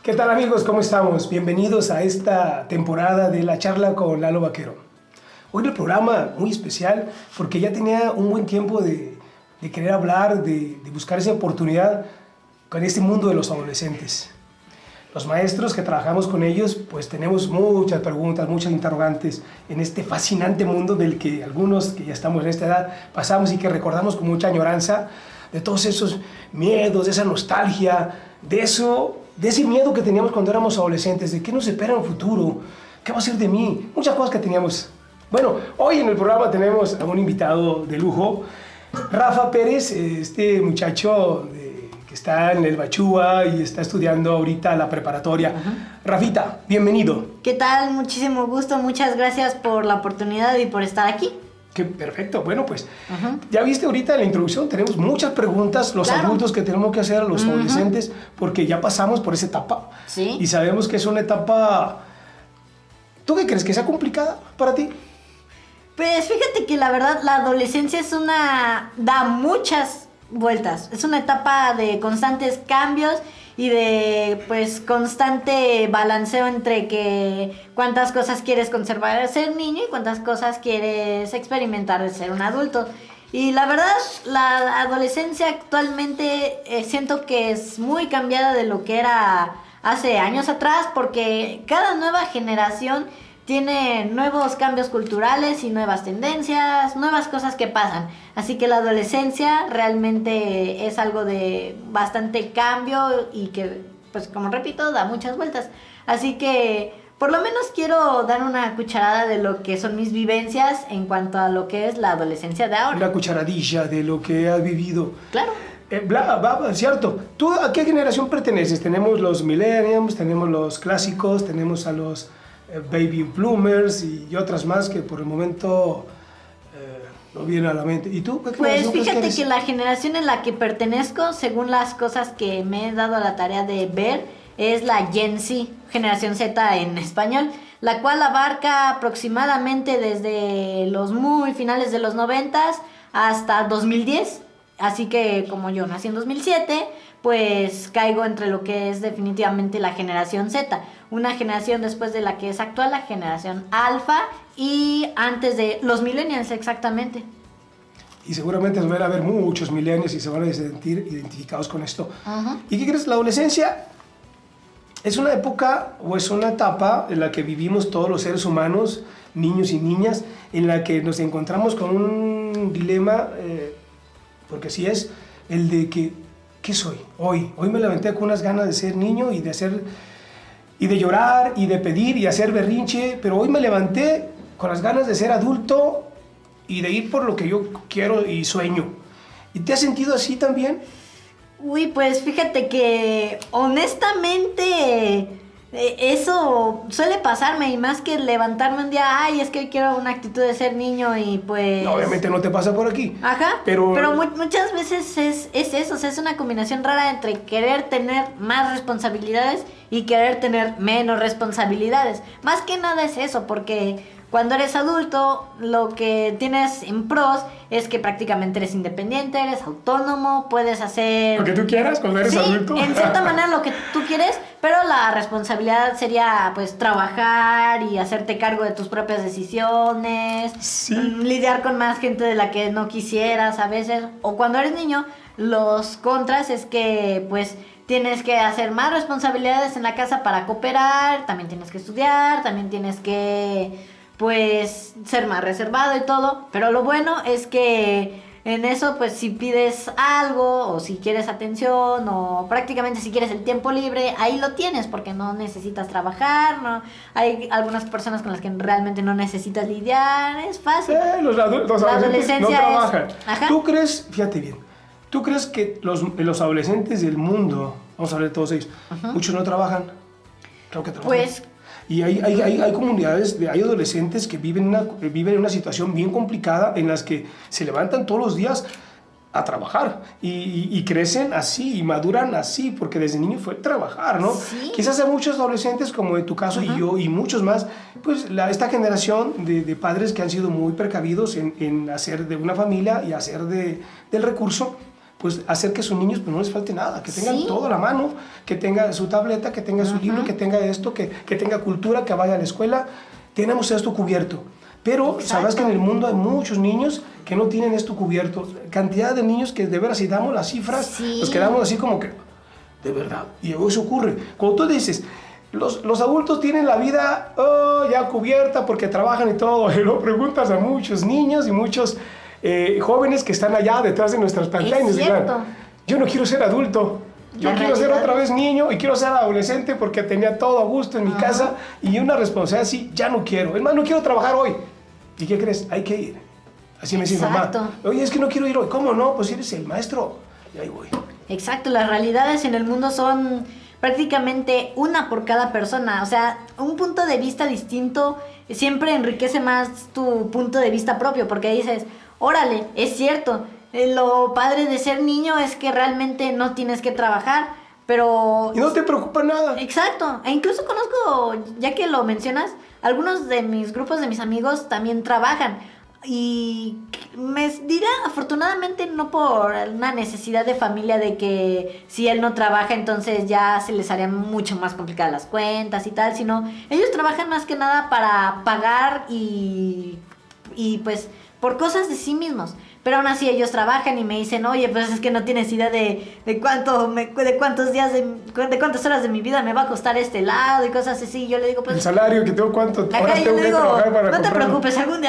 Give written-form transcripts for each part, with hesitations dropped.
¿Qué tal amigos? ¿Cómo estamos? Bienvenidos a esta temporada de La Charla con Lalo Vaquero. Hoy el programa muy especial porque ya tenía un buen tiempo de querer hablar, de buscar esa oportunidad con este mundo de los adolescentes. Los maestros que trabajamos con ellos, pues tenemos muchas preguntas, muchas interrogantes en este fascinante mundo del que algunos que ya estamos en esta edad pasamos y que recordamos con mucha añoranza de todos esos miedos, de esa nostalgia, de ese miedo que teníamos cuando éramos adolescentes, de qué nos espera en el futuro, qué va a ser de mí, muchas cosas que teníamos. Bueno, hoy en el programa tenemos a un invitado de lujo, Rafa Pérez, este muchacho que está en el Bachúa y está estudiando ahorita la preparatoria. Rafita, bienvenido. ¿Qué tal? Muchísimo gusto, muchas gracias por la oportunidad y por estar aquí. Qué perfecto. Bueno, pues ya viste ahorita en la introducción, tenemos muchas preguntas, los adultos que tenemos que hacer a los adolescentes, porque ya pasamos por esa etapa. Sí. Y sabemos que es una etapa... ¿Tú qué crees? ¿Que sea complicada para ti? Pues fíjate que la verdad la adolescencia da muchas vueltas. Es una etapa de constantes cambios y de pues constante balanceo entre que cuántas cosas quieres conservar de ser niño y cuántas cosas quieres experimentar de ser un adulto. Y la verdad, la adolescencia actualmente siento que es muy cambiada de lo que era hace años atrás, porque cada nueva generación tiene nuevos cambios culturales y nuevas tendencias, nuevas cosas que pasan. Así que la adolescencia realmente es algo de bastante cambio y que, pues como repito, da muchas vueltas. Así que por lo menos quiero dar una cucharada de lo que son mis vivencias en cuanto a lo que es la adolescencia de ahora. Una cucharadilla de lo que has vivido. Claro. Cierto. ¿Tú a qué generación perteneces? Tenemos los millennials, tenemos los clásicos, tenemos a los baby bloomers y otras más que por el momento no vienen a la mente. ¿Y tú? Pues fíjate que la generación en la que pertenezco, según las cosas que me he dado a la tarea de ver, es la Gen Z, generación Z en español, la cual abarca aproximadamente desde los muy finales de los 90s hasta 2010. Así que como yo nací en 2007, pues caigo entre lo que es definitivamente la generación Z, una generación después de la que es actual, la generación Alfa, y antes de los millennials exactamente. Y seguramente van a haber muchos millennials y se van a sentir identificados con esto. ¿Y qué crees? La adolescencia es una época o es una etapa en la que vivimos todos los seres humanos, niños y niñas, en la que nos encontramos con un dilema, porque así es, el de que ¿qué soy? Hoy me levanté con unas ganas de ser niño y de llorar y de pedir y hacer berrinche, pero hoy me levanté con las ganas de ser adulto y de ir por lo que yo quiero y sueño. ¿Y te has sentido así también? Uy, pues fíjate que honestamente eso suele pasarme, y más que levantarme un día, ay, es que hoy quiero una actitud de ser niño y pues... No, obviamente no te pasa por aquí. Ajá, pero muchas veces es eso, o sea, es una combinación rara entre querer tener más responsabilidades y querer tener menos responsabilidades. Más que nada es eso, porque cuando eres adulto, lo que tienes en pros es que prácticamente eres independiente, eres autónomo, puedes hacer... Lo que tú quieras cuando eres adulto. En cierta manera lo que tú quieres, pero la responsabilidad sería pues trabajar y hacerte cargo de tus propias decisiones, lidiar con más gente de la que no quisieras a veces. O cuando eres niño, los contras es que pues tienes que hacer más responsabilidades en la casa para cooperar, también tienes que estudiar, también tienes que pues ser más reservado y todo, pero lo bueno es que en eso pues si pides algo o si quieres atención o prácticamente si quieres el tiempo libre, ahí lo tienes porque no necesitas trabajar, no hay algunas personas con las que realmente no necesitas lidiar, es fácil. Los adolescentes no trabajan. Ajá. ¿Tú crees, fíjate bien, tú crees que los adolescentes del mundo, vamos a hablar de todos ellos, muchos no trabajan? Creo que trabajan. Pues y hay comunidades, hay adolescentes que viven una situación bien complicada en las que se levantan todos los días a trabajar y crecen así y maduran así, porque desde niño fue trabajar, ¿no? Sí. Quizás hay muchos adolescentes como en tu caso y yo y muchos más, pues esta generación de padres que han sido muy precavidos en hacer de una familia y hacer del recurso, pues hacer que sus niños pues, no les falte nada, que tengan Sí. todo a la mano, que tenga su tableta, que tenga su libro, que tenga esto, que tenga cultura, que vaya a la escuela. Tenemos esto cubierto. Pero sabes que en el mundo hay muchos niños que no tienen esto cubierto. Cantidad de niños que de veras, si damos las cifras, Sí. nos quedamos así como que, de verdad. Y eso ocurre. Cuando tú dices, los adultos tienen la vida ya cubierta porque trabajan y todo, y lo preguntas a muchos niños y muchos jóvenes que están allá detrás de nuestras pantallas. Es cierto. Dirán, yo no quiero ser adulto. Yo La quiero ser realidad. otra vez niño y quiero ser adolescente porque tenía todo a gusto en mi casa y una responsabilidad así, ya no quiero. Es más, no quiero trabajar hoy. ¿Y qué crees? Hay que ir. Así me dice mi mamá. Exacto. Oye, es que no quiero ir hoy. ¿Cómo no? Pues eres el maestro. Y ahí voy. Exacto, las realidades en el mundo son prácticamente una por cada persona. O sea, un punto de vista distinto siempre enriquece más tu punto de vista propio, porque dices, órale, es cierto, lo padre de ser niño es que realmente no tienes que trabajar, pero... Y no te preocupa nada. Exacto, e incluso conozco, ya que lo mencionas, algunos de mis grupos de mis amigos también trabajan. Y me dirá, afortunadamente no por una necesidad de familia de que si él no trabaja entonces ya se les harían mucho más complicadas las cuentas y tal, sino ellos trabajan más que nada para pagar y pues por cosas de sí mismos. Pero aún así ellos trabajan y me dicen, oye, pues es que no tienes idea de cuántos días, de cuántas horas de mi vida me va a costar este helado y cosas así. Yo le digo, pues... El salario que tengo, ¿cuánto Acá horas yo tengo le que digo, trabajar para no te comprarlo? preocupes, algún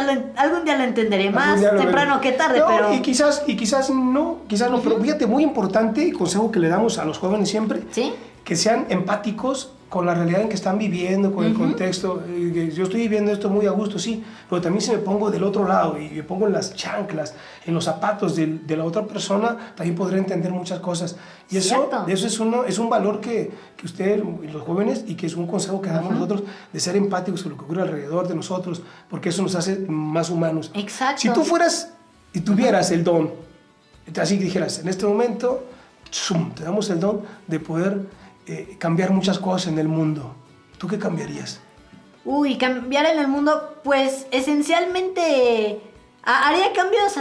día lo entenderé, Algún más día lo temprano veré. que tarde, No, pero... y quizás no, pero fíjate, muy importante, y consejo que le damos a los jóvenes siempre, ¿Sí? que sean empáticos con la realidad en que están viviendo, con el contexto. Yo estoy viviendo esto muy a gusto, sí, pero también si me pongo del otro lado y me pongo en las chanclas, en los zapatos de la otra persona, también podré entender muchas cosas. Y eso es un valor que ustedes, los jóvenes, y que es un consejo que damos nosotros, de ser empáticos con lo que ocurre alrededor de nosotros, porque eso nos hace más humanos. Exacto. Si tú fueras y tuvieras el don, así que dijeras, en este momento, te damos el don de poder cambiar muchas cosas en el mundo. ¿Tú qué cambiarías? Uy, cambiar en el mundo, pues esencialmente haría cambios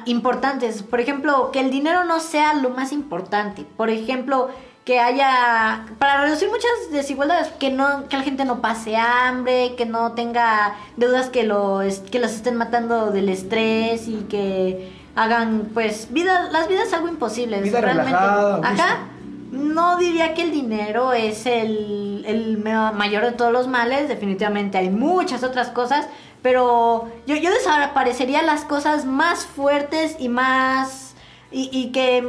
importantes. Por ejemplo, que el dinero no sea lo más importante. Por ejemplo, que haya, para reducir muchas desigualdades, que la gente no pase hambre, que no tenga deudas que los estén matando del estrés y que hagan, pues, las vidas algo imposibles. Vida realmente. relajada. Ajá. No diría que el dinero es el mayor de todos los males, definitivamente hay muchas otras cosas, pero yo desaparecería las cosas más fuertes y más... Y que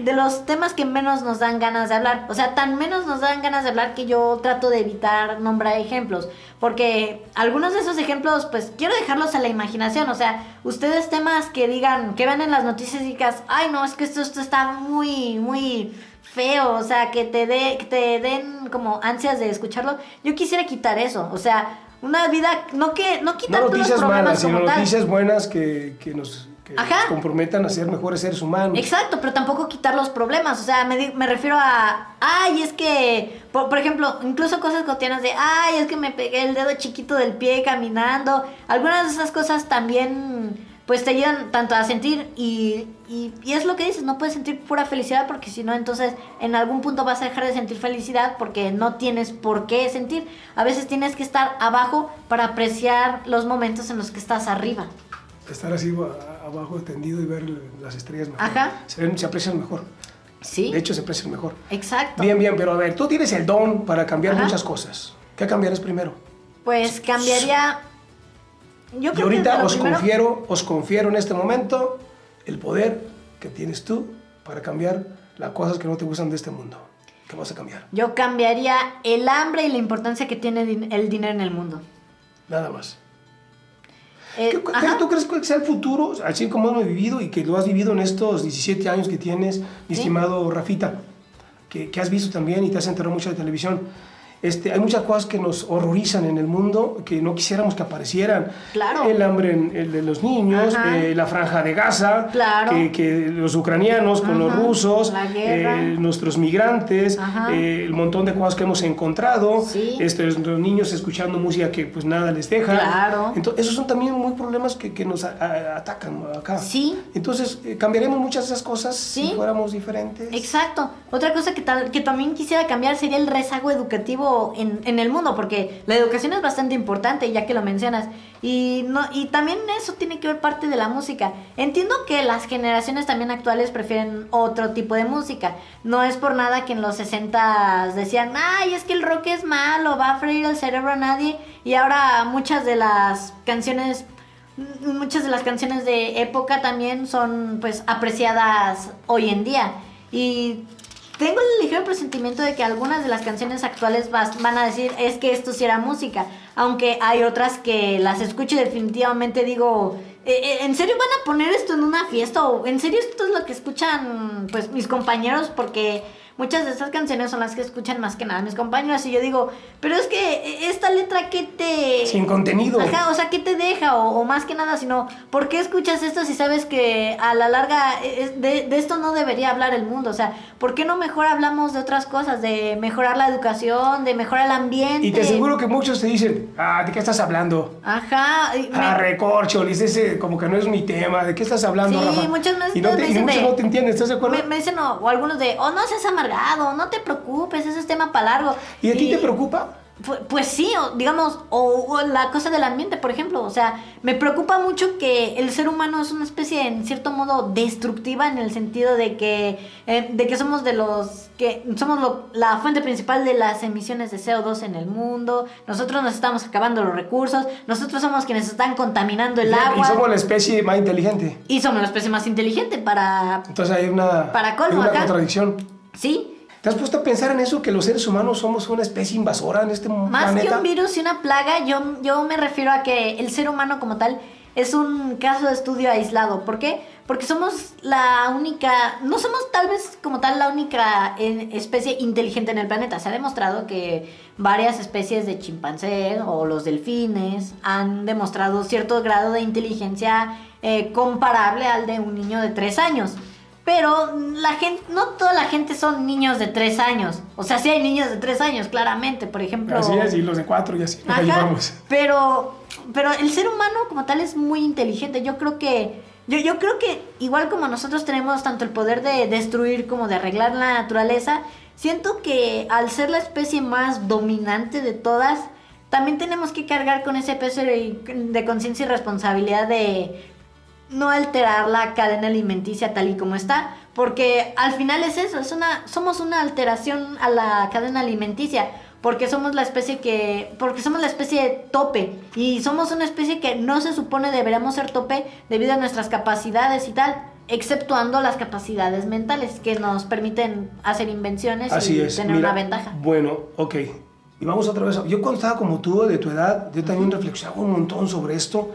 de los temas que menos nos dan ganas de hablar. O sea, tan menos nos dan ganas de hablar que yo trato de evitar nombrar ejemplos. Porque algunos de esos ejemplos, pues, quiero dejarlos a la imaginación. O sea, ustedes temas que digan, que vean en las noticias y digas, ay, no, es que esto está muy, muy feo. O sea, que te den como ansias de escucharlo. Yo quisiera quitar eso. O sea, una vida, no quitar No todos los noticias problemas malas, como sino tal. noticias buenas que nos comprometan a ser mejores seres humanos. Exacto, pero tampoco quitar los problemas. O sea, me refiero a... Ay, es que... Por ejemplo, incluso cosas cotidianas de... Ay, es que me pegué el dedo chiquito del pie caminando. Algunas de esas cosas también... Pues te ayudan tanto a sentir y es lo que dices, no puedes sentir pura felicidad porque si no, entonces en algún punto vas a dejar de sentir felicidad porque no tienes por qué sentir. A veces tienes que estar abajo para apreciar los momentos en los que estás arriba. Estar así abajo tendido y ver las estrellas mejor. Ajá. Se aprecian mejor. Sí. De hecho, se aprecian mejor. Exacto. Bien, pero a ver, tú tienes el don para cambiar Ajá. muchas cosas. ¿Qué cambiarías primero? Pues cambiaría... Yo Y creo ahorita que os confiero en este momento el poder que tienes tú para cambiar las cosas que no te gustan de este mundo. ¿Qué vas a cambiar? Yo cambiaría el hambre y la importancia que tiene el dinero en el mundo. Nada más. Ajá. ¿Tú crees que sea el futuro, así como hemos vivido y que lo has vivido en estos 17 años que tienes, mi Sí. estimado Rafita, que has visto también y te has enterado mucho de televisión? Hay muchas cosas que nos horrorizan en el mundo, que no quisiéramos que aparecieran. Claro. El hambre el de los niños, la franja de Gaza, Claro. que los ucranianos con los rusos, La guerra. nuestros migrantes, Ajá. el montón de cosas que hemos encontrado, Sí. los niños escuchando música que pues nada les deja. Claro. Entonces, esos son también muy problemas que nos atacan acá. Sí. Entonces, cambiaremos muchas de esas cosas Sí. si fuéramos diferentes. Exacto. Otra cosa que también quisiera cambiar sería el rezago educativo en el mundo, porque la educación es bastante importante, ya que lo mencionas. Y también eso tiene que ver parte de la música. Entiendo que las generaciones también actuales prefieren otro tipo de música. No es por nada que en los 60 decían, ay, es que el rock es malo, va a freír el cerebro a nadie. Y ahora muchas de las canciones de época también son pues apreciadas hoy en día. Y tengo el ligero presentimiento de que algunas de las canciones actuales van a decir, es que esto sí era música, aunque hay otras que las escucho y definitivamente digo, ¿en serio van a poner esto en una fiesta? ¿O en serio esto es lo que escuchan pues mis compañeros? Porque muchas de estas canciones son las que escuchan más que nada mis compañeros. Y yo digo, pero es que esta letra, ¿qué te...? Sin contenido. Ajá, o sea, ¿qué te deja? O más que nada, sino, ¿por qué escuchas esto si sabes que a la larga de esto no debería hablar el mundo? O sea, ¿por qué no mejor hablamos de otras cosas? De mejorar la educación, de mejorar el ambiente. Y te aseguro que muchos te dicen, ¿de qué estás hablando? Ajá. Recorcholis, ese como que no es mi tema. ¿De qué estás hablando, Sí, Rafa? muchas veces y me dicen muchos no te entienden, ¿estás de acuerdo? Me dicen, o algunos de, no seas amargado, no te preocupes, ese es tema para largo. ¿Y a ti te preocupa? Pues sí, digamos, o la cosa del ambiente, por ejemplo. O sea, me preocupa mucho que el ser humano es una especie, en cierto modo, destructiva, en el sentido de que somos la fuente principal de las emisiones de CO2 en el mundo. Nosotros nos estamos acabando los recursos. Nosotros somos quienes están contaminando el agua. Y somos la especie más inteligente. Y somos la especie más inteligente para... Entonces hay una contradicción. Sí. ¿Te has puesto a pensar en eso, que los seres humanos somos una especie invasora en este planeta? Más que un virus y una plaga, yo me refiero a que el ser humano como tal es un caso de estudio aislado. ¿Por qué? Porque somos la única, no somos tal vez como tal la única especie inteligente en el planeta. Se ha demostrado que varias especies de chimpancé o los delfines han demostrado cierto grado de inteligencia comparable al de un niño de 3 años. Pero no toda la gente son niños de 3 años. O sea, sí hay niños de 3 años, claramente. Por ejemplo... Así es, y los de 4 y así nos llevamos. Pero el ser humano como tal es muy inteligente. Yo creo que igual como nosotros tenemos tanto el poder de destruir como de arreglar la naturaleza, siento que al ser la especie más dominante de todas, también tenemos que cargar con ese peso de conciencia y responsabilidad de no alterar la cadena alimenticia tal y como está, porque al final es eso, somos una alteración a la cadena alimenticia, porque somos la especie tope, y somos una especie que no se supone deberíamos ser tope debido a nuestras capacidades y tal, exceptuando las capacidades mentales que nos permiten hacer invenciones tener una ventaja. Bueno, ok. Y vamos otra vez. Yo cuando estaba como tú, de tu edad, yo también reflexionaba un montón sobre esto,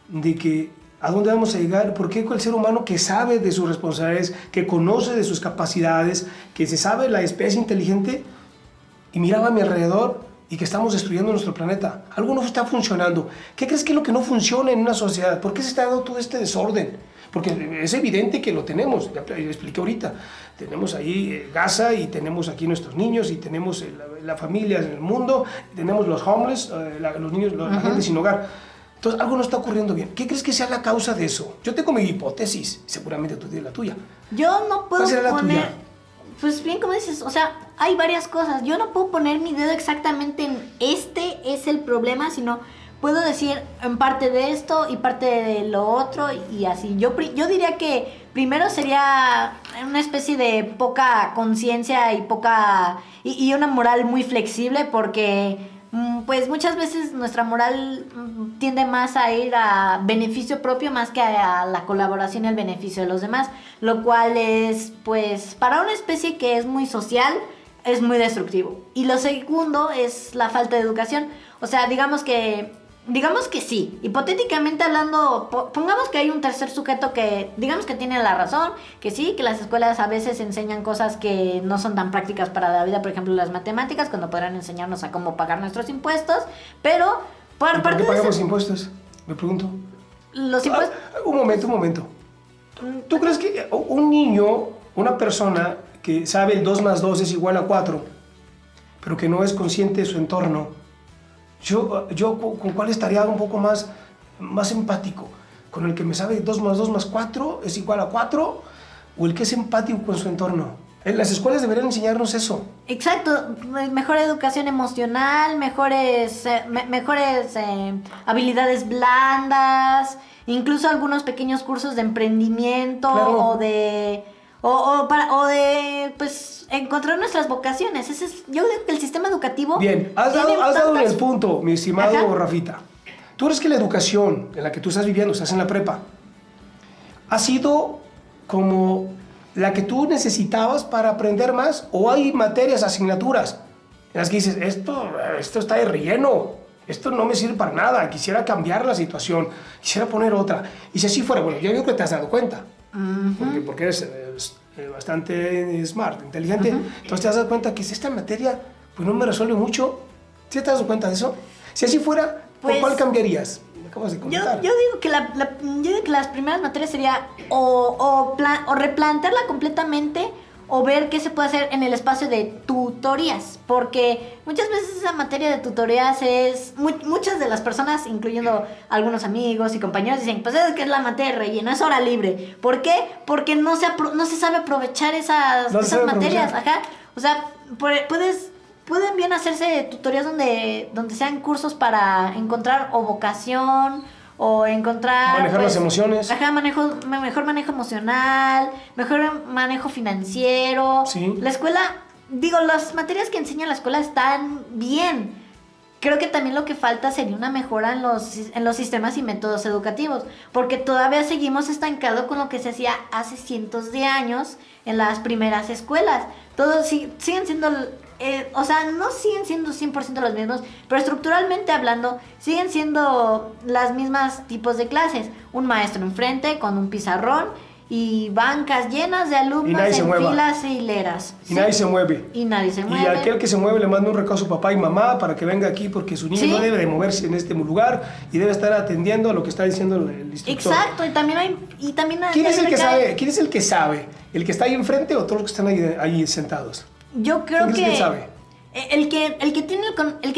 de que ¿a dónde vamos a llegar? ¿Por qué el ser humano que sabe de sus responsabilidades, que conoce de sus capacidades, que se sabe la especie inteligente, y miraba a mi alrededor y que estamos destruyendo nuestro planeta? Algo no está funcionando. ¿Qué crees que es lo que no funciona en una sociedad? ¿Por qué se está dando todo este desorden? Porque es evidente que lo tenemos, ya expliqué ahorita. Tenemos ahí Gaza y tenemos aquí nuestros niños y tenemos la familia en el mundo, y tenemos los homeless, los niños, la gente sin hogar. Entonces, algo no está ocurriendo bien. ¿Qué crees que sea la causa de eso? Yo tengo mi hipótesis, seguramente tú tienes la tuya. Yo no puedo poner... tuya? Pues bien, como dices, o sea, hay varias cosas. Yo no puedo poner mi dedo exactamente en este es el problema, sino puedo decir en parte de esto y parte de lo otro y así. Yo diría que primero sería una especie de poca conciencia y una moral muy flexible, porque pues muchas veces nuestra moral tiende más a ir a beneficio propio más que a la colaboración y el beneficio de los demás, lo cual es, pues, para una especie que es muy social, es muy destructivo. Y lo segundo es la falta de educación. O sea, digamos que digamos que sí. Hipotéticamente hablando, pongamos que hay un tercer sujeto que, digamos que tiene la razón, que sí, que las escuelas a veces enseñan cosas que no son tan prácticas para la vida, por ejemplo, las matemáticas, cuando podrán enseñarnos a cómo pagar nuestros impuestos, pero ¿Por qué pagamos impuestos? Me pregunto. Los impuestos... Un momento. ¿Tú crees que un niño, una persona que sabe el 2 más 2 es igual a 4, pero que no es consciente de su entorno, yo con cuál estaría un poco más empático? ¿Con el que me sabe 2 más 2 más 4 es igual a 4? ¿O el que es empático con su entorno? En las escuelas deberían enseñarnos eso. Exacto, mejor educación emocional, mejores habilidades blandas, incluso algunos pequeños cursos de emprendimiento. Claro. o de pues encontrar nuestras vocaciones. Yo creo que el sistema educativo... Bien, has dado en el punto, mi estimado Ajá. Rafita. ¿Tú crees que la educación en la que tú estás viviendo, estás en la prepa, ha sido como la que tú necesitabas para aprender más? ¿O hay materias, asignaturas en las que dices, esto está de relleno, esto no me sirve para nada, quisiera cambiar la situación, quisiera poner otra? Y si así fuera, bueno, yo creo que te has dado cuenta, porque eres bastante smart, inteligente, entonces te has dado cuenta que si esta materia pues no me resuelve mucho. ¿Sí te has dado cuenta de eso? Si así fuera, pues, ¿por cuál cambiarías? Me acabas de comentar. Yo digo que las primeras materias sería o replantearla completamente o ver qué se puede hacer en el espacio de tutorías, porque muchas veces esa materia de tutorías es... muchas de las personas, incluyendo algunos amigos y compañeros, dicen, pues es que es la materia de relleno, es hora libre. ¿Por qué? Porque no se sabe aprovechar esas materias. Ajá. O sea, pueden bien hacerse tutorías donde sean cursos para encontrar o vocación o encontrar... Manejar las emociones. Ajá, mejor manejo emocional, mejor manejo financiero. Sí. La escuela, las materias que enseña la escuela están bien. Creo que también lo que falta sería una mejora en los sistemas y métodos educativos, porque todavía seguimos estancados con lo que se hacía hace cientos de años en las primeras escuelas. Todos siguen siendo... no siguen siendo 100% los mismos, pero estructuralmente hablando, siguen siendo las mismas tipos de clases. Un maestro enfrente con un pizarrón y bancas llenas de alumnos en filas y hileras. Y nadie se mueve. Y aquel que se mueve le manda un recado a su papá y mamá para que venga aquí, porque su niño no debe de moverse en este lugar y debe estar atendiendo a lo que está diciendo el instructor. Exacto, y también ¿Quién es el que sabe? ¿Quién es el que sabe? ¿El que está ahí enfrente o todos los que están ahí sentados? Yo creo que... ¿Quién sabe? El que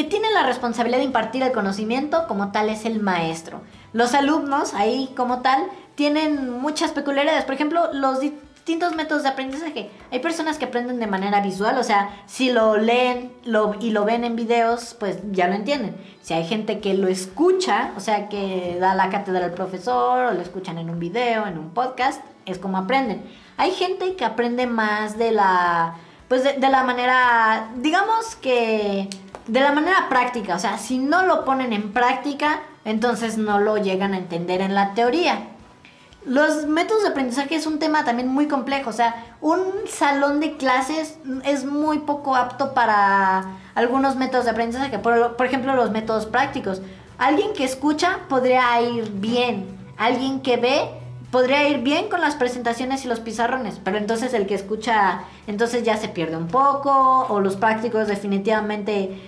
tiene la responsabilidad de impartir el conocimiento como tal es el maestro. Los alumnos ahí como tal tienen muchas peculiaridades. Por ejemplo, los distintos métodos de aprendizaje. Hay personas que aprenden de manera visual, o sea, si lo leen y lo ven en videos, pues ya lo entienden. Si hay gente que lo escucha, o sea, que da la cátedra al profesor o lo escuchan en un video, en un podcast, es como aprenden. Hay gente que aprende más de la manera, digamos que de la manera práctica. O sea, si no lo ponen en práctica, entonces no lo llegan a entender en la teoría. Los métodos de aprendizaje es un tema también muy complejo. O sea, un salón de clases es muy poco apto para algunos métodos de aprendizaje. Por ejemplo, los métodos prácticos. Alguien que escucha podría ir bien. Alguien que ve podría ir bien con las presentaciones y los pizarrones, pero entonces el que escucha, entonces ya se pierde un poco, o los prácticos definitivamente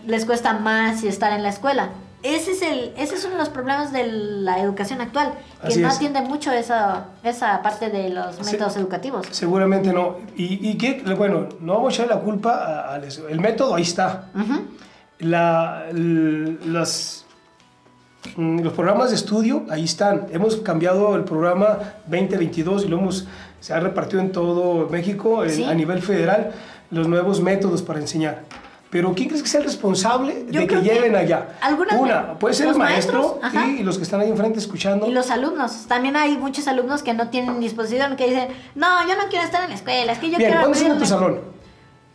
les cuesta más estar en la escuela. Ese es uno de los problemas de la educación actual, que no atiende mucho esa parte de los métodos educativos. Seguramente no. Y que, bueno, no vamos a echar la culpa el método, ahí está. Los programas de estudio, ahí están. Hemos cambiado el programa 2022 y se ha repartido en todo México, a nivel federal, los nuevos métodos para enseñar. Pero ¿quién crees que sea el responsable de que lleven allá? Puede ser el maestro y los que están ahí enfrente escuchando. Y los alumnos. También hay muchos alumnos que no tienen disposición, que dicen, no, yo no quiero estar en la escuela, es que yo quiero... ¿Cuántos son en tu salón?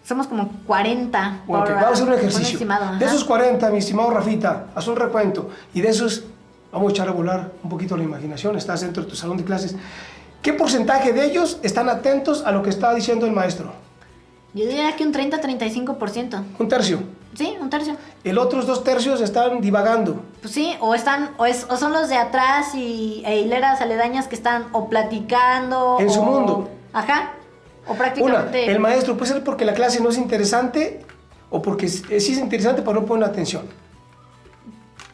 Somos como 40. Vamos a hacer un ejercicio. De esos 40, mi estimado Rafita, haz un recuento. Y de esos, vamos a echar a volar un poquito la imaginación. Estás dentro de tu salón de clases. ¿Qué porcentaje de ellos están atentos a lo que está diciendo el maestro? Yo diría que un 30-35%. Un tercio. Sí, un tercio. El otros 2 tercios están divagando. Pues sí, o son los de atrás e hileras aledañas que están o platicando. En su mundo. Ajá. O prácticamente. El maestro puede ser porque la clase no es interesante o porque sí es interesante pero no pone atención.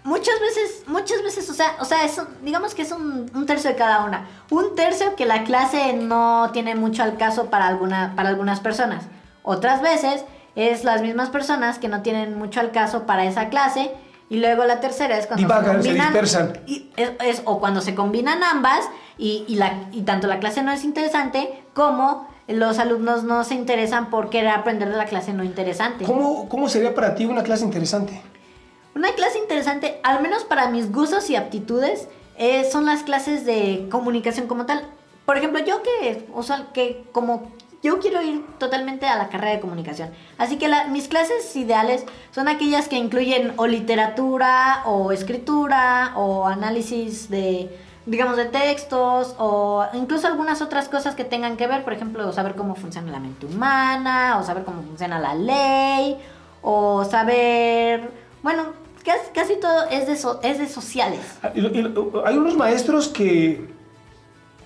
Muchas veces, o sea, digamos que es un tercio de cada una. Un tercio que la clase no tiene mucho al caso para algunas personas. Otras veces es las mismas personas que no tienen mucho al caso para esa clase. Y luego la tercera es cuando divagan, se dispersan. O cuando se combinan ambas y tanto la clase no es interesante como los alumnos no se interesan por querer aprender de la clase no interesante. ¿Cómo sería para ti una clase interesante? Una clase interesante, al menos para mis gustos y aptitudes, son las clases de comunicación como tal. Por ejemplo, yo quiero ir totalmente a la carrera de comunicación. Así que mis clases ideales son aquellas que incluyen o literatura, o escritura, o análisis de textos, o incluso algunas otras cosas que tengan que ver, por ejemplo, saber cómo funciona la mente humana, o saber cómo funciona la ley, o saber, bueno, casi todo es de sociales. Hay unos maestros que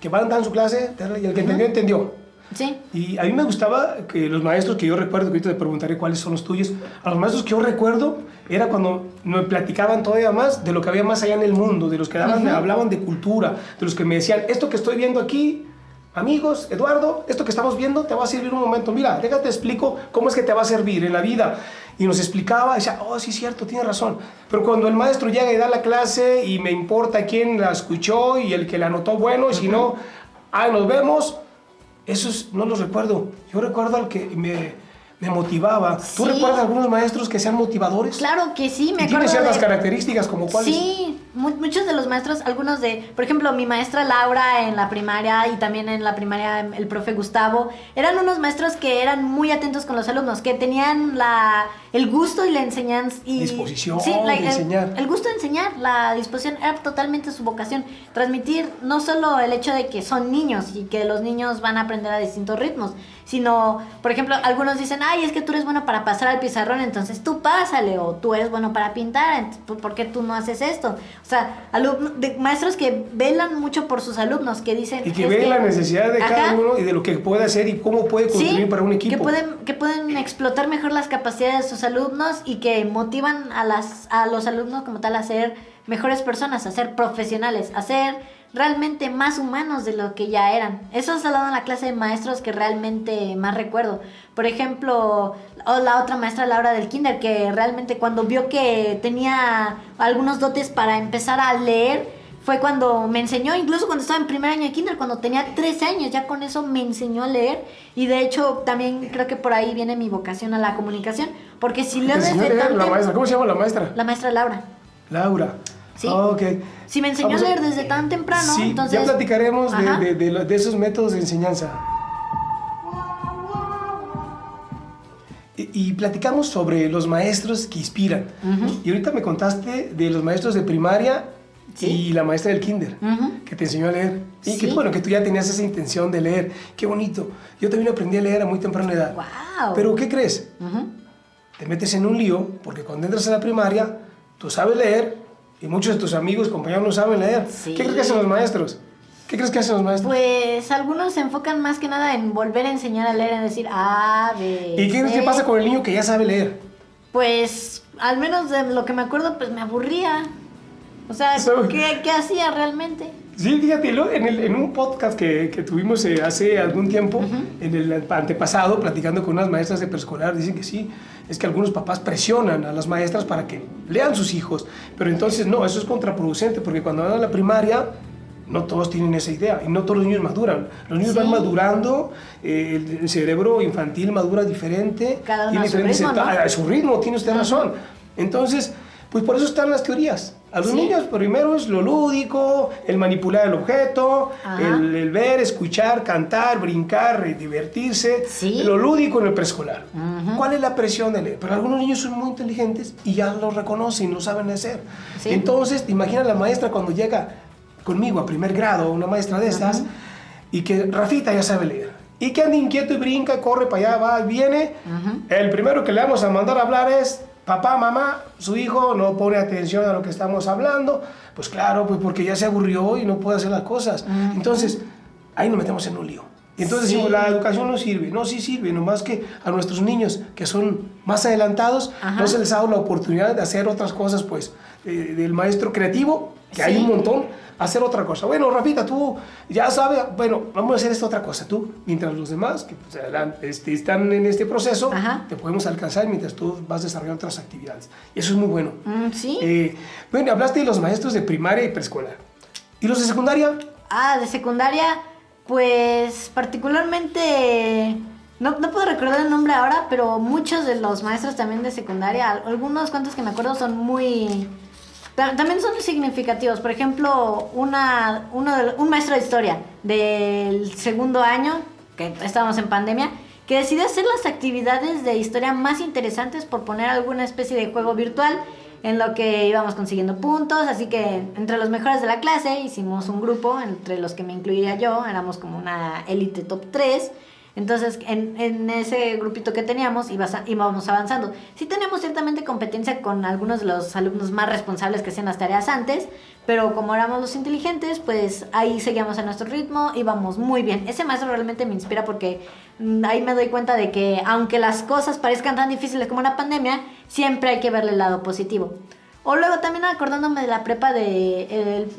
van a dar su clase y el que entendió. Sí. Y a mí me gustaba que los maestros que yo recuerdo, que ahorita te preguntaré cuáles son los tuyos, a los maestros que yo recuerdo era cuando me platicaban todavía más de lo que había más allá en el mundo, de los que hablaban de cultura, de los que me decían, esto que estoy viendo aquí, amigos, Eduardo, esto que estamos viendo te va a servir un momento, mira, déjate explico cómo es que te va a servir en la vida. Y nos explicaba, y decía, oh, sí, cierto, tiene razón. Pero cuando el maestro llega y da la clase y me importa quién la escuchó y el que la anotó, bueno, y si no, nos vemos. Esos no los recuerdo. Yo recuerdo al que me motivaba. ¿Tú recuerdas algunos maestros que sean motivadores? Claro que sí, me acuerdo. ¿Tiene ciertas características como cuáles? Sí, muchos de los maestros, algunos por ejemplo, mi maestra Laura en la primaria y también en la primaria el profe Gustavo, eran unos maestros que eran muy atentos con los alumnos, que tenían el gusto y la enseñanza. Disposición de enseñar. El gusto de enseñar, la disposición era totalmente su vocación. Transmitir no solo el hecho de que son niños y que los niños van a aprender a distintos ritmos, sino, por ejemplo, algunos dicen, ay, es que tú eres bueno para pasar al pizarrón, entonces tú pásale, o tú eres bueno para pintar, ¿por qué tú no haces esto? O sea, maestros que velan mucho por sus alumnos, que dicen... Y que ven la necesidad de cada uno y de lo que puede hacer y cómo puede contribuir para un equipo. Que pueden explotar mejor las capacidades de sus alumnos y que motivan a los alumnos como tal a ser mejores personas, a ser profesionales, a ser realmente más humanos de lo que ya eran. Eso es hablando en la clase de maestros que realmente más recuerdo. Por ejemplo, la otra maestra Laura del kinder, que realmente cuando vio que tenía algunos dotes para empezar a leer, fue cuando me enseñó, incluso cuando estaba en primer año de kinder, cuando tenía 13 años, ya con eso me enseñó a leer. Y de hecho también creo que por ahí viene mi vocación a la comunicación, porque si leo desde la maestra, ¿cómo se llama la maestra? La maestra Laura. Laura. Sí. Oh, okay. Si me enseñó a leer desde tan temprano, sí, entonces... ya platicaremos de esos métodos de enseñanza. Y platicamos sobre los maestros que inspiran. Y ahorita me contaste de los maestros de primaria y la maestra del kinder, que te enseñó a leer. Y que bueno, que tú ya tenías esa intención de leer. Qué bonito. Yo también aprendí a leer a muy temprana edad. Wow. Pero ¿qué crees? Te metes en un lío, porque cuando entras a la primaria, tú sabes leer, y muchos de tus amigos, compañeros no saben leer. Sí. ¿Qué crees que hacen los maestros? ¿Qué crees que hacen los maestros? Pues algunos se enfocan más que nada en volver a enseñar a leer, en decir A, B, ¿Y qué crees que pasa con el niño que ya sabe leer? Pues, al menos de lo que me acuerdo, pues me aburría. O sea, ¿qué hacía realmente? Sí, fíjate, en un podcast que tuvimos hace algún tiempo, en el antepasado, platicando con unas maestras de preescolar, dicen que sí, es que algunos papás presionan a las maestras para que lean sus hijos, pero entonces no, eso es contraproducente, porque cuando van a la primaria, no todos tienen esa idea, y no todos los niños maduran. Los niños van madurando, el cerebro infantil madura diferente, cada uno tiene a su diferentes ritmo, ¿no? a su ritmo, tiene usted razón. Entonces, pues por eso están las teorías. A los niños primero es lo lúdico, el manipular el objeto, el ver, escuchar, cantar, brincar, divertirse, lo lúdico en el preescolar. ¿Cuál es la presión de leer? Pero algunos niños son muy inteligentes y ya lo reconocen, lo saben hacer. Entonces, te imaginas la maestra cuando llega conmigo a primer grado, una maestra de estas, y que Rafita ya sabe leer. y que anda inquieto y brinca, corre para allá, va, viene, el primero que le vamos a mandar a hablar es papá, mamá, su hijo no pone atención a lo que estamos hablando, pues claro, pues porque ya se aburrió y no puede hacer las cosas. Entonces, ahí nos metemos en un lío. Y entonces decimos, la educación no sirve. No, sí sirve, nomás que a nuestros niños que son más adelantados, no se les ha dado la oportunidad de hacer otras cosas, pues, del maestro creativo, que hay un montón, hacer otra cosa. Bueno, Rafita, tú ya sabes, bueno, vamos a hacer esta otra cosa. Tú, mientras los demás que pues, están en este proceso, te podemos alcanzar mientras tú vas desarrollando otras actividades. Y eso es muy bueno. Sí. Bueno, hablaste de los maestros de primaria y preescolar. ¿Y los de secundaria? De secundaria, pues particularmente, no puedo recordar el nombre ahora, pero muchos de los maestros también de secundaria, algunos cuantos que me acuerdo son también son significativos. Por ejemplo, un maestro de historia del segundo año, que estábamos en pandemia, que decidió hacer las actividades de historia más interesantes por poner alguna especie de juego virtual en lo que íbamos consiguiendo puntos, así que entre los mejores de la clase hicimos un grupo, entre los que me incluía yo, éramos como una élite top 3. Entonces, en ese grupito que teníamos íbamos avanzando. Sí teníamos ciertamente competencia con algunos de los alumnos más responsables que hacían las tareas antes, pero como éramos los inteligentes, pues ahí seguíamos a nuestro ritmo, íbamos muy bien. Ese maestro realmente me inspira porque ahí me doy cuenta de que aunque las cosas parezcan tan difíciles como una pandemia, siempre hay que verle el lado positivo. O luego también acordándome de la prepa de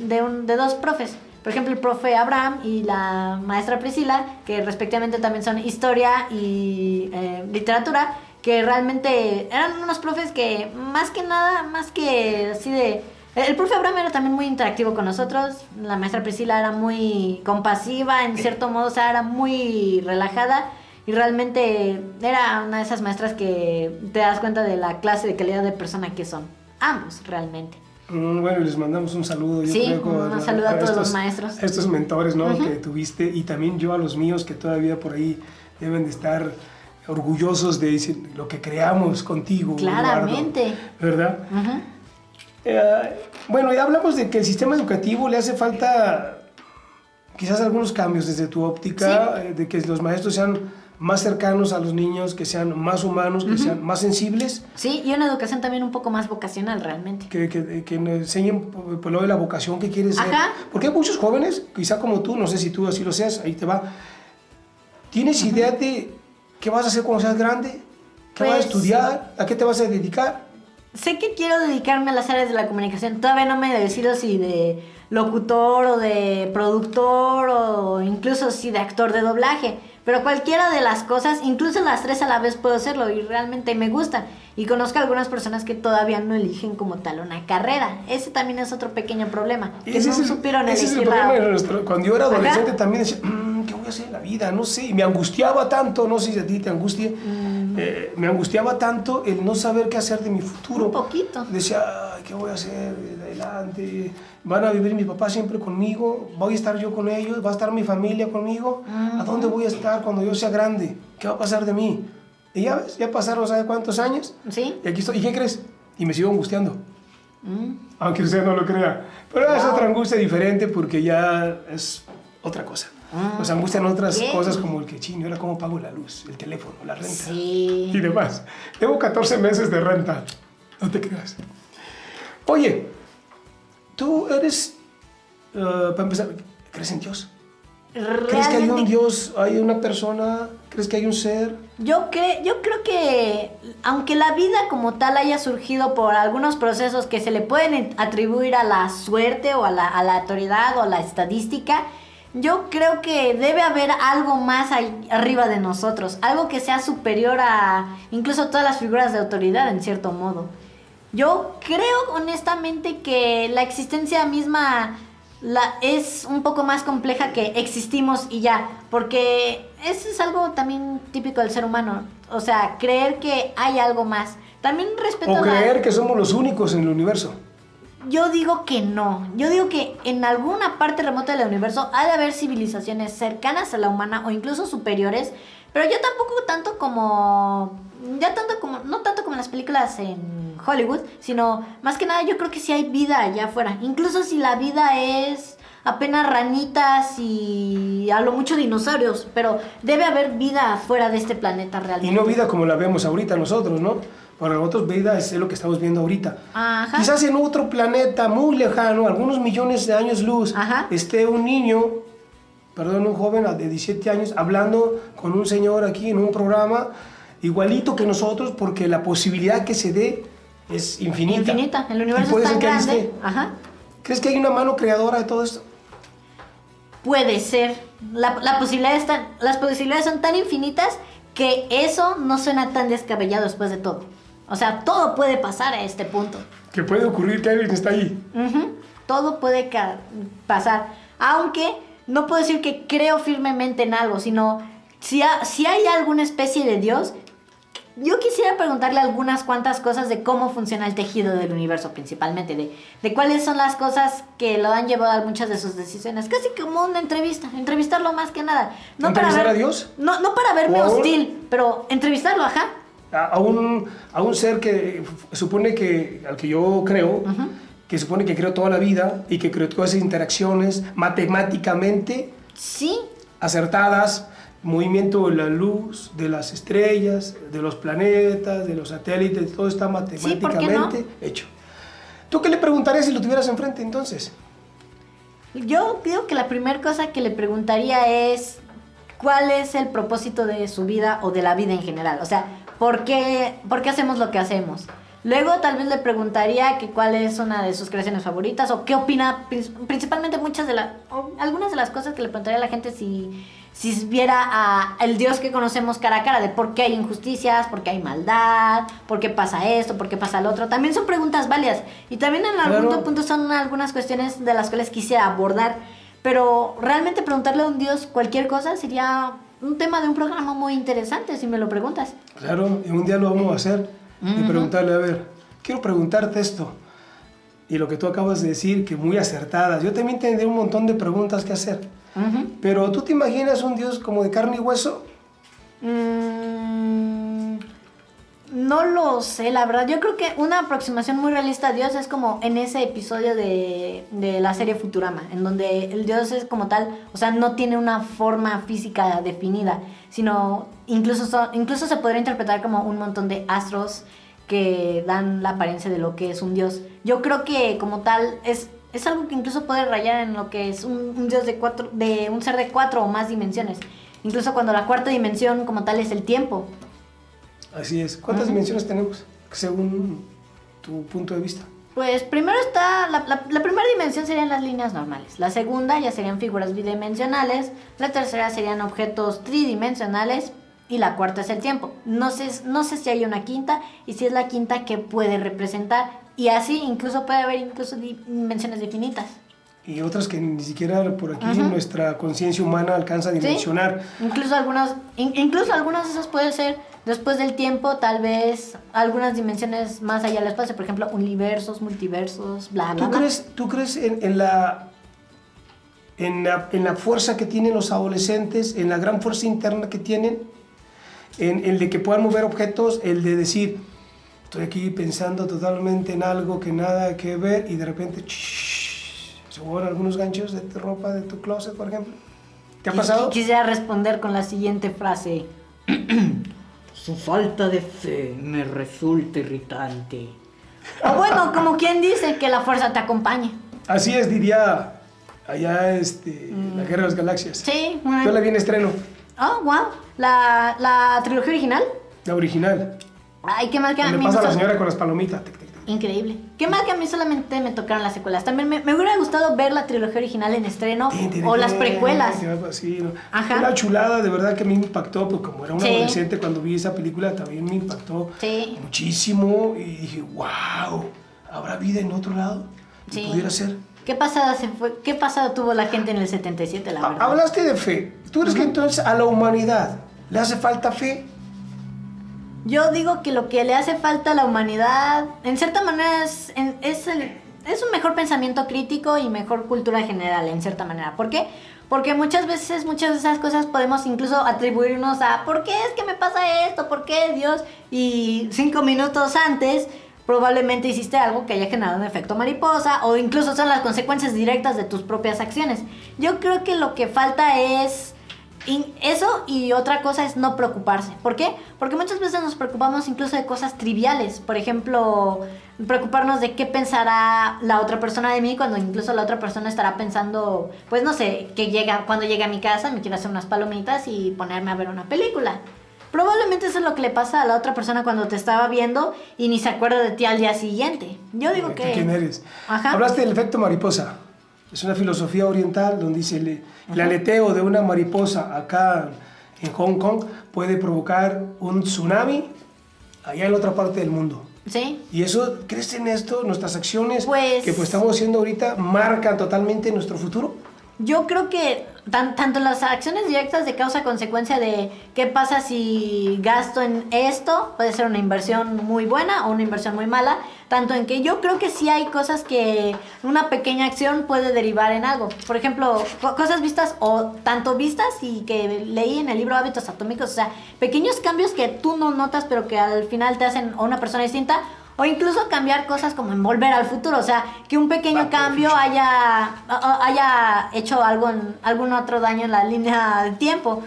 dos profes. Por ejemplo, el profe Abraham y la maestra Priscila, que respectivamente también son historia y literatura, que realmente eran unos profes que más que así de... El profe Abraham era también muy interactivo con nosotros, la maestra Priscila era muy compasiva, en cierto modo, o sea, era muy relajada y realmente era una de esas maestras que te das cuenta de la clase de calidad de persona que son, ambos realmente. Bueno, les mandamos un saludo. Un saludo a todos los maestros. A estos mentores, ¿no? Que tuviste, y también yo a los míos que todavía por ahí deben de estar orgullosos de decir lo que creamos contigo. Claramente. Eduardo, ¿verdad? Bueno, ya hablamos de que el sistema educativo le hace falta quizás algunos cambios desde tu óptica, de que los maestros sean más cercanos a los niños, que sean más humanos, que sean más sensibles. Sí, y una educación también un poco más vocacional realmente. Que nos enseñen por lo de la vocación que quieres ser. Porque hay muchos jóvenes, quizá como tú, no sé si tú así lo seas, ahí te va. ¿Tienes idea de qué vas a hacer cuando seas grande? ¿Qué vas a estudiar? ¿A qué te vas a dedicar? Sé que quiero dedicarme a las áreas de la comunicación. Todavía no me decido si de locutor o de productor o incluso si de actor de doblaje. Pero cualquiera de las cosas, incluso las tres a la vez puedo hacerlo y realmente me gusta. Y conozco a algunas personas que todavía no eligen como tal una carrera. Ese también es otro pequeño problema. Que no supieron elegir. Ese es el problema. Cuando yo era adolescente también decía, ¿qué voy a hacer en la vida? No sé. Y me angustiaba tanto, no sé si a ti te angustia, me angustiaba tanto el no saber qué hacer de mi futuro. Un poquito. Decía, ¿qué voy a hacer de adelante? ¿Van a vivir mis papás siempre conmigo? ¿Voy a estar yo con ellos? ¿Va a estar mi familia conmigo? ¿A dónde voy a estar cuando yo sea grande? ¿Qué va a pasar de mí? Y ya ves, ya pasaron ¿sabes cuántos años? Sí. Y aquí estoy. ¿Y qué crees? Y me sigo angustiando. Aunque usted no lo crea. Pero es otra angustia diferente porque ya es otra cosa. Nos angustian otras cosas como el que, chino, ahora cómo pago la luz, el teléfono, la renta y demás. Tengo 14 meses de renta. No te creas. Oye, tú eres, para empezar, ¿crees en Dios? ¿Crees que hay un Dios, hay una persona? ¿Crees que hay un ser? Yo creo que aunque la vida como tal haya surgido por algunos procesos que se le pueden atribuir a la suerte o a la autoridad o a la estadística, yo creo que debe haber algo más arriba de nosotros, algo que sea superior a incluso todas las figuras de autoridad en cierto modo. Yo creo honestamente que la existencia misma es un poco más compleja que existimos y ya, porque eso es algo también típico del ser humano, o sea, creer que hay algo más. También respeto o creer que somos los únicos en el universo. Yo digo que no, yo digo que en alguna parte remota del universo ha de haber civilizaciones cercanas a la humana o incluso superiores, pero yo tampoco no tanto como en las películas en Hollywood, sino más que nada yo creo que sí hay vida allá afuera, incluso si la vida es apenas ranitas y a lo mucho dinosaurios, pero debe haber vida fuera de este planeta realmente. Y no vida como la vemos ahorita nosotros, ¿no? Para nosotros vida es lo que estamos viendo ahorita. Ajá. Quizás en otro planeta muy lejano, algunos millones de años luz, Ajá. esté un niño, un joven de 17 años, hablando con un señor aquí en un programa, igualito que nosotros, porque la posibilidad que se dé es infinita. Infinita, el Y universo puede es tan ser que ahí grande. esté. Ajá. ¿Crees que hay una mano creadora de todo esto? Puede ser. Las posibilidades son tan infinitas que eso no suena tan descabellado después de todo. O sea, todo puede pasar a este punto. Que puede ocurrir que alguien está ahí. Ujú. Todo puede pasar. Aunque no puedo decir que creo firmemente en algo, sino si hay alguna especie de Dios, yo quisiera preguntarle algunas cuantas cosas de cómo funciona el tejido del universo principalmente, de cuáles son las cosas que lo han llevado a muchas de sus decisiones. Casi como una entrevistarlo más que nada. No ¿Entrevistar a Dios? No para verme ¿O a un- hostil, pero entrevistarlo, ajá. A un ser que supone que, al que yo creo, que supone que creó toda la vida y que creó todas esas interacciones matemáticamente Sí, acertadas, movimiento de la luz, de las estrellas, de los planetas, de los satélites, todo está ¿por qué no? matemáticamente hecho. ¿Tú qué le preguntarías si lo tuvieras enfrente entonces? yo digo que la primera cosa que le preguntaría es cuál es el propósito de su vida o de la vida en general. O sea, ¿por qué hacemos lo que hacemos? Luego tal vez le preguntaría que cuál es una de sus creaciones favoritas o qué opina, principalmente algunas de las cosas que le preguntaría a la gente si viera al Dios que conocemos cara a cara, de por qué hay injusticias, por qué hay maldad, por qué pasa esto, por qué pasa lo otro. También son preguntas válidas y también en algún Claro. punto son algunas cuestiones de las cuales quisiera abordar, pero realmente preguntarle a un Dios cualquier cosa sería un tema de un programa muy interesante, si me lo preguntas. Claro, y un día lo vamos a hacer y preguntarle, a ver, quiero preguntarte esto. Y lo que tú acabas de decir, que muy acertadas. Yo también tendría un montón de preguntas que hacer. Pero ¿tú te imaginas un Dios como de carne y hueso? No lo sé, la verdad. Yo creo que una aproximación muy realista a Dios es como en ese episodio de la serie Futurama, en donde el Dios es como tal, o sea, no tiene una forma física definida, sino incluso se podría interpretar como un montón de astros que dan la apariencia de lo que es un Dios. Yo creo que como tal es algo que incluso puede rayar en lo que es un Dios de un ser de 4 o más dimensiones. Incluso cuando la cuarta dimensión como tal es el tiempo. Así es. ¿Cuántas dimensiones tenemos, según tu punto de vista? Pues primero está, la primera dimensión serían las líneas normales, la segunda ya serían figuras bidimensionales, la tercera serían objetos tridimensionales y la cuarta es el tiempo. No sé si hay una quinta y si es la quinta que puede representar, y así incluso puede haber dimensiones infinitas. Y otras que ni siquiera por aquí nuestra conciencia humana alcanza a dimensionar. Sí, incluso algunas de esas pueden ser después del tiempo, tal vez algunas dimensiones más allá del espacio, por ejemplo, universos, multiversos, bla, bla, bla. ¿Tú crees en la fuerza que tienen los adolescentes, en la gran fuerza interna que tienen, en el de que puedan mover objetos, el de decir, estoy aquí pensando totalmente en algo que nada que ver y de repente se mueven algunos ganchos de tu ropa, de tu closet, por ejemplo? ¿Te ha pasado? Quisiera responder con la siguiente frase. Su falta de fe me resulta irritante. O bueno, como quien dice, que la fuerza te acompañe. Así es, diría allá la Guerra de las Galaxias. Sí. Yo la vi en estreno, Oh, wow. La trilogía original. la original. Ay, qué mal que a Le mí pasa a la me señora con las palomitas. Increíble. Qué mal que a mí solamente me tocaron las secuelas. También me hubiera gustado ver la trilogía original en estreno o las precuelas. Sí, ¿no? Ajá. Una chulada, de verdad que a mí me impactó, pues como era un Sí. adolescente cuando vi esa película, también me impactó Sí. muchísimo y dije, wow, ¿habrá vida en otro lado? ¿Qué Sí. pudiera ser? ¿Qué pasado tuvo la gente en el 77, la verdad? Hablaste de fe. ¿Tú crees que entonces a la humanidad le hace falta fe? Yo digo que lo que le hace falta a la humanidad, en cierta manera, es un mejor pensamiento crítico y mejor cultura general, en cierta manera. ¿Por qué? Porque muchas de esas cosas podemos incluso atribuirnos a ¿por qué es que me pasa esto? ¿Por qué Dios? Y 5 minutos antes probablemente hiciste algo que haya generado un efecto mariposa o incluso son las consecuencias directas de tus propias acciones. Yo creo que lo que falta es eso, y otra cosa es no preocuparse. ¿Por qué? Porque muchas veces nos preocupamos incluso de cosas triviales. Por ejemplo, preocuparnos de qué pensará la otra persona de mí, cuando incluso la otra persona estará pensando, pues no sé, cuando llegue a mi casa me quiero hacer unas palomitas y ponerme a ver una película. Probablemente eso es lo que le pasa a la otra persona cuando te estaba viendo y ni se acuerda de ti al día siguiente. Yo digo que... ¿Quién eres? Ajá. Hablaste del efecto mariposa. Es una filosofía oriental donde dice el aleteo de una mariposa acá en Hong Kong puede provocar un tsunami allá en la otra parte del mundo. Sí. Y eso, ¿crees en esto? Nuestras acciones Pues, que estamos haciendo ahorita marcan totalmente nuestro futuro. Yo creo que tanto las acciones directas de causa-consecuencia de qué pasa si gasto en esto, puede ser una inversión muy buena o una inversión muy mala, tanto en que yo creo que sí hay cosas que una pequeña acción puede derivar en algo. Por ejemplo, cosas vistas o tanto vistas y que leí en el libro Hábitos Atómicos, o sea, pequeños cambios que tú no notas pero que al final te hacen a una persona distinta. O incluso cambiar cosas como en Volver al Futuro, o sea, que un pequeño cambio haya hecho algún otro daño en la línea de tiempo.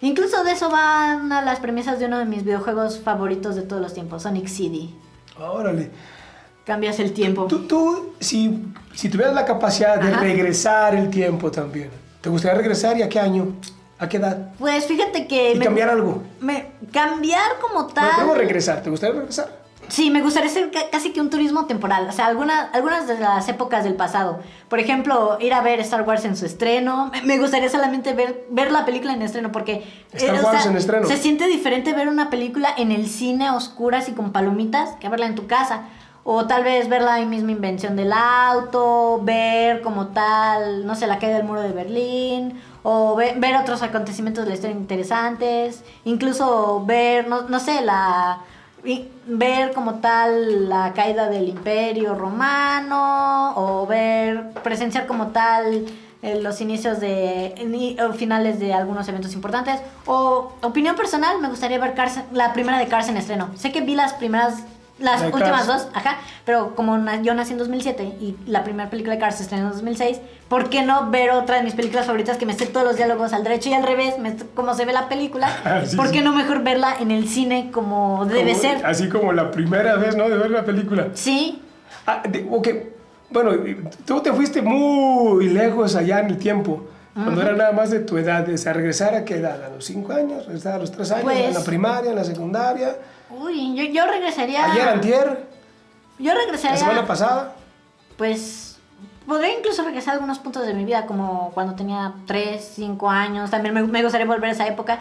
Incluso de eso van a las premisas de uno de mis videojuegos favoritos de todos los tiempos, Sonic CD. Órale. Cambias el tiempo. Tú si tuvieras la capacidad de regresar el tiempo también, ¿te gustaría regresar y a qué año? ¿A qué edad? Pues fíjate que... ¿Y cambiar algo? Cambiar como tal... Bueno, ¿cómo regresar? ¿Te gustaría regresar? Sí, me gustaría hacer casi que un turismo temporal, o sea, algunas de las épocas del pasado. Por ejemplo, ir a ver Star Wars en su estreno. Me gustaría solamente ver la película en estreno porque... Star Wars en estreno. Se siente diferente ver una película en el cine a oscuras y con palomitas que verla en tu casa. O tal vez ver la misma invención del auto, ver como tal, no sé, la caída del muro de Berlín, o ver otros acontecimientos de la historia interesantes, incluso ver, no sé, ver como tal la caída del Imperio Romano, o presenciar como tal los inicios o finales de algunos eventos importantes. O opinión personal, me gustaría ver la primera de Cars en estreno. Sé que vi las últimas dos, pero como yo nací en 2007 y la primera película de Cars se estrenó en 2006, ¿por qué no ver otra de mis películas favoritas que me sé todos los diálogos al derecho y al revés, como se ve la película? Sí, ¿Por qué no mejor verla en el cine como debe ser? Así como la primera vez, ¿no? De ver la película. Sí. Ok, bueno, tú te fuiste muy lejos allá en el tiempo, cuando era nada más de tu edad, o sea, regresar a qué edad, a los 5 años, regresar a los 3 años, Pues, en la primaria, en la secundaria. Uy, yo regresaría... Ayer, antier, Yo regresaría... la semana pasada. Pues podría incluso regresar a algunos puntos de mi vida, como cuando tenía 3, 5 años. También me gustaría volver a esa época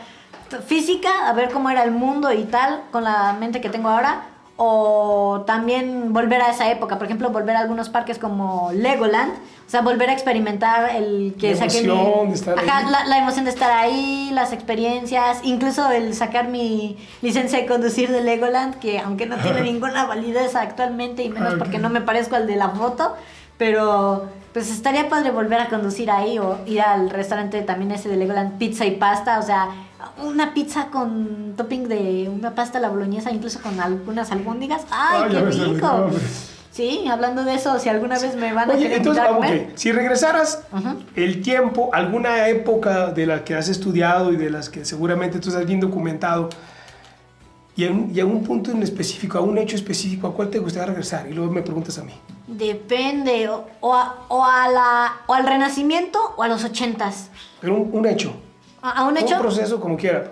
física, a ver cómo era el mundo y tal, con la mente que tengo ahora. O también volver a esa época, por ejemplo, volver a algunos parques como Legoland. O sea, volver a experimentar la emoción de estar ahí. La emoción de estar ahí, las experiencias, incluso el sacar mi licencia de conducir de Legoland, que aunque no tiene ninguna validez actualmente, y menos porque no me parezco al de la foto, pero pues estaría padre volver a conducir ahí, o ir al restaurante también ese de Legoland, pizza y pasta, o sea, una pizza con topping de una pasta a la boloñesa, incluso con algunas albóndigas. ¡Ay, qué rico! Sí, hablando de eso, si alguna vez me van a querer invitar a comer. Okay. Si regresaras el tiempo, alguna época de la que has estudiado y de las que seguramente tú estás bien documentado, y a un punto en específico, a un hecho específico, ¿a cuál te gustaría regresar? Y luego me preguntas a mí. Depende, al Renacimiento o a los 80s. Pero un hecho. ¿A un hecho? Un proceso como quiera.